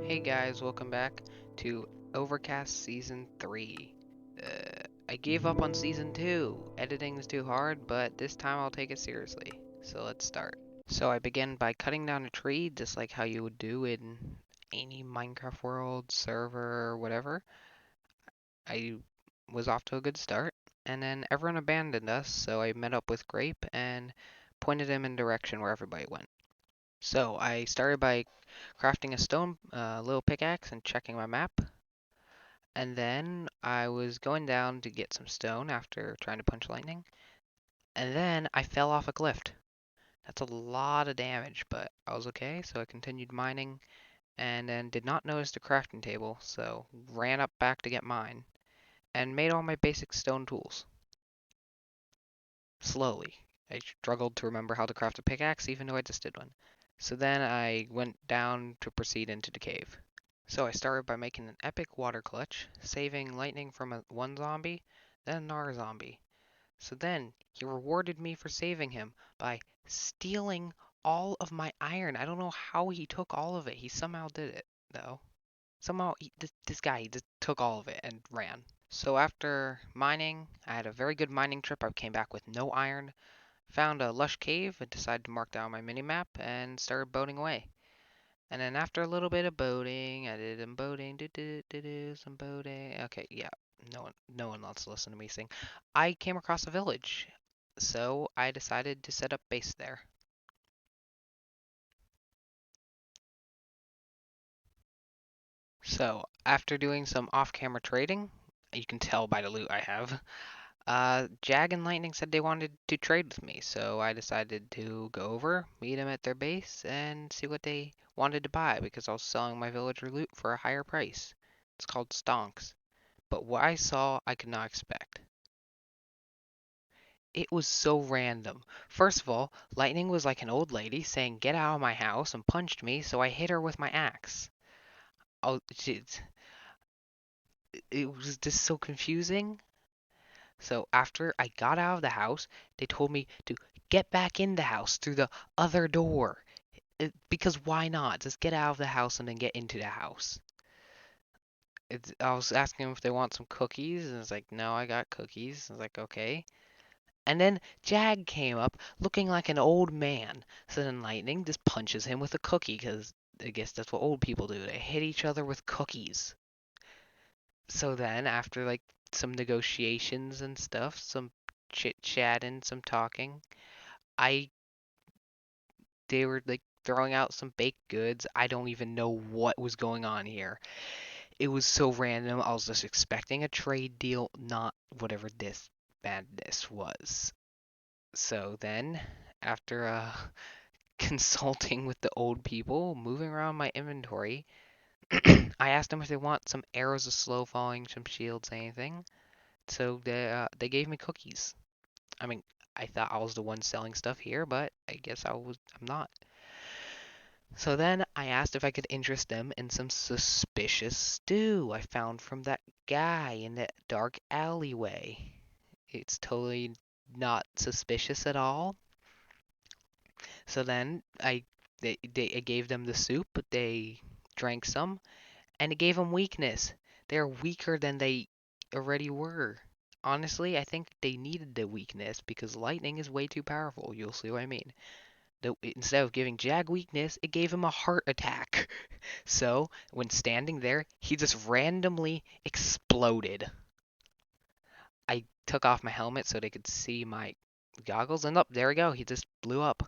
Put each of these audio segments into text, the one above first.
Hey guys, welcome back to Overcast Season 3. I gave up on Season 2. Editing is too hard, but this time I'll take it seriously. So let's start. So I begin by cutting down a tree, just like how you would do in any Minecraft world, server, or whatever. I was off to a good start, and then everyone abandoned us, so I met up with Grape and pointed him in direction where everybody went. So I started by crafting a stone little pickaxe and checking my map. And then I was going down to get some stone after trying to punch lightning. And then I fell off a cliff. That's a lot of damage, but I was okay, so I continued mining and then did not notice the crafting table, so ran up back to get mine and made all my basic stone tools. Slowly. I struggled to remember how to craft a pickaxe even though I just did one. So then I went down to proceed into the cave. So I started by making an epic water clutch, saving lightning from one zombie, then another zombie. So then he rewarded me for saving him by stealing all of my iron. I don't know how he took all of it. He somehow did it, though. Somehow, this guy he just took all of it and ran. So after mining, I had a very good mining trip. I came back with no iron, found a lush cave, and decided to mark down my minimap and started boating away. And then after a little bit of boating, I did some boating, some boating. Okay, yeah, no one wants to listen to me sing. I came across a village, so I decided to set up base there. So after doing some off-camera trading, you can tell by the loot I have. Jag and Lightning said they wanted to trade with me, so I decided to go over, meet them at their base, and see what they wanted to buy because I was selling my villager loot for a higher price. It's called stonks. But what I saw, I could not expect. It was so random. First of all, Lightning was like an old lady saying, "Get out of my house," and punched me, so I hit her with my axe. Oh, it was just so confusing. So after I got out of the house, they told me to get back in the house through the other door. Because why not? Just get out of the house and then get into the house. I was asking them if they want some cookies, and it's like, no, I got cookies. I was like, okay. And then Jag came up looking like an old man. So then Lightning just punches him with a cookie because I guess that's what old people do. They hit each other with cookies. So then after like some negotiations and stuff, some chit chatting, some talking, I they were like throwing out some baked goods. I don't even know what was going on here. It was so random. I was just expecting a trade deal, not whatever this madness was. So then, after consulting with the old people, moving around my inventory, I asked them if they want some arrows of slow falling, some shields, anything. So they gave me cookies. I mean, I thought I was the one selling stuff here, but I guess I'm not. So then I asked if I could interest them in some suspicious stew I found from that guy in that dark alleyway. It's totally not suspicious at all. So then I gave them the soup, but they drank some, and it gave them weakness. They're weaker than they already were. Honestly, I think they needed the weakness because lightning is way too powerful. You'll see what I mean. Instead of giving Jag weakness, it gave him a heart attack. So, when standing there, he just randomly exploded. I took off my helmet so they could see my goggles, and up, there we go. He just blew up.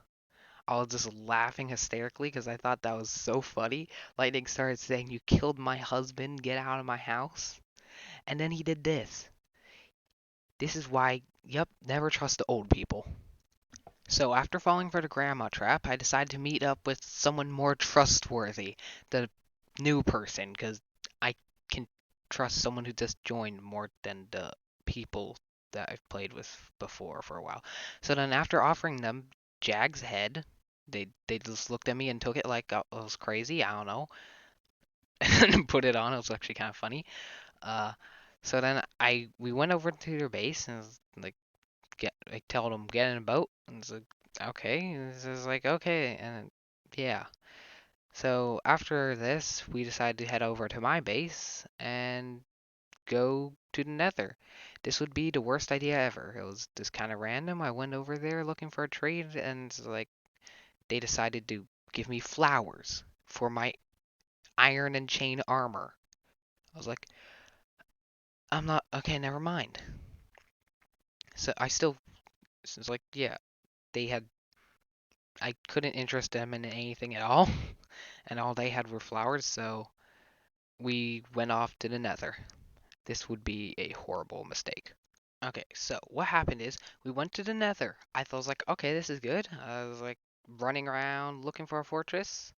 I was just laughing hysterically because I thought that was so funny. Lightning started saying, "You killed my husband, get out of my house." And then he did this. This is why, yep, never trust the old people. So after falling for the grandma trap, I decided to meet up with someone more trustworthy, the new person, because I can trust someone who just joined more than the people that I've played with before for a while. So then after offering them Jag's head, they just looked at me and took it like I was crazy. I don't know, and put it on. It was actually kind of funny. Uh, so then we went over to their base and was like I told them get in a boat and it's like okay. And it's just like okay and yeah. So after this, we decided to head over to my base and go to the Nether. This would be the worst idea ever. It was just kind of random. I went over there looking for a trade, and like they decided to give me flowers for my iron and chain armor. I was like, I'm not okay. Never mind. So I still, it's like, yeah, they had. I couldn't interest them in anything at all, and all they had were flowers. So we went off to the Nether. This would be a horrible mistake. Okay, so what happened is we went to the Nether. I was like, okay, this is good. I was like running around looking for a fortress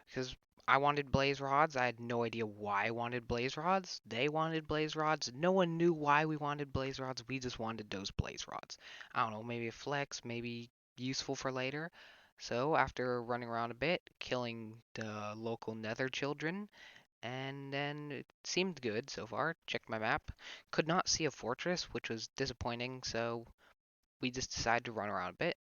because I wanted blaze rods. I had no idea why I wanted blaze rods. They wanted blaze rods. No one knew why we wanted blaze rods. We just wanted those blaze rods. I don't know, maybe a flex, maybe useful for later. So after running around a bit, killing the local Nether children, and then it seemed good so far. Checked my map. Could not see a fortress, which was disappointing, so we just decided to run around a bit.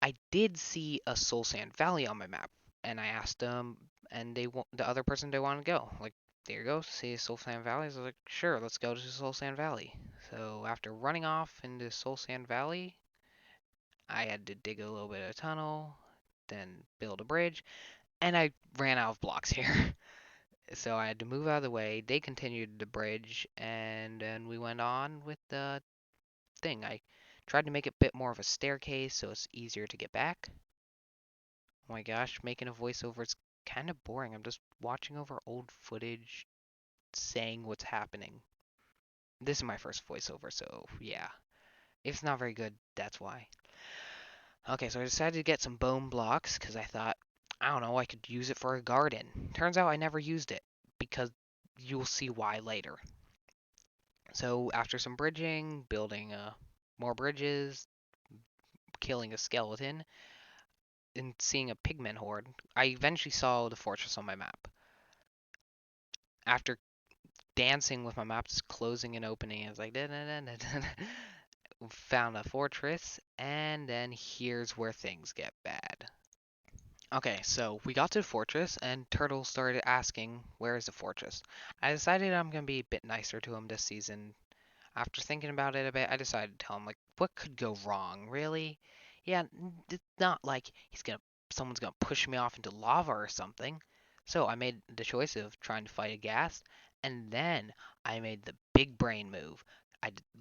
I did see a Soul Sand Valley on my map, and I asked them, and the other person they wanted to go. Like, there you go, see Soul Sand Valley? I was like, sure, let's go to Soul Sand Valley. So after running off into Soul Sand Valley, I had to dig a little bit of a tunnel, then build a bridge, and I ran out of blocks here. So I had to move out of the way. They continued the bridge, and then we went on with the thing. I tried to make it a bit more of a staircase so it's easier to get back. Oh my gosh, making a voiceover is kind of boring. I'm just watching over old footage, saying what's happening. This is my first voiceover, so yeah. If it's not very good, that's why. Okay, so I decided to get some bone blocks because I thought, I don't know, I could use it for a garden. Turns out I never used it because you'll see why later. So after some bridging, building more bridges, killing a skeleton, and seeing a pigman horde, I eventually saw the fortress on my map. After dancing with my map, just closing and opening, I was like, found a fortress, and then here's where things get bad. Okay, so we got to the fortress, and Turtle started asking, where is the fortress? I decided I'm going to be a bit nicer to him this season. After thinking about it a bit, I decided to tell him, like, what could go wrong, really? Yeah, it's not like someone's gonna push me off into lava or something. So I made the choice of trying to fight a ghast, and then I made the big brain move.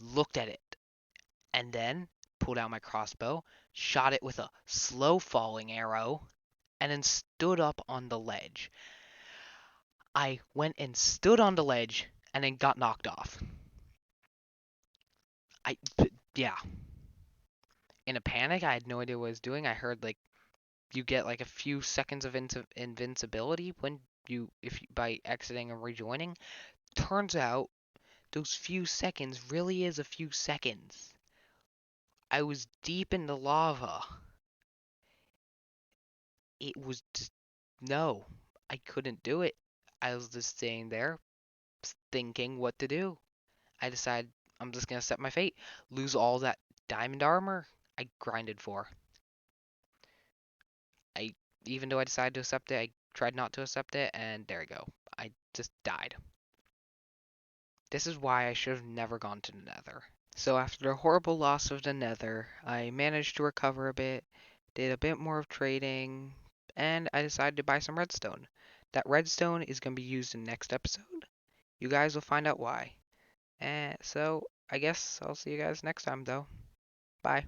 Looked at it, and then pulled out my crossbow, shot it with a slow falling arrow, and then stood up on the ledge. I went and stood on the ledge, and then got knocked off. Yeah, in a panic. I had no idea what I was doing. I heard like you get like a few seconds of invincibility when if you, by exiting and rejoining. Turns out those few seconds really is a few seconds. I was deep in the lava. It was just no. I couldn't do it. I was just staying there thinking what to do. I decided I'm just gonna set my fate. Lose all that diamond armor I grinded for. I Even though I decided to accept it, I tried not to accept it, and there we go. I just died. This is why I should have never gone to the Nether. So after the horrible loss of the Nether, I managed to recover a bit, did a bit more of trading, and I decided to buy some redstone. That redstone is going to be used in the next episode. You guys will find out why. And so I guess I'll see you guys next time though. Bye.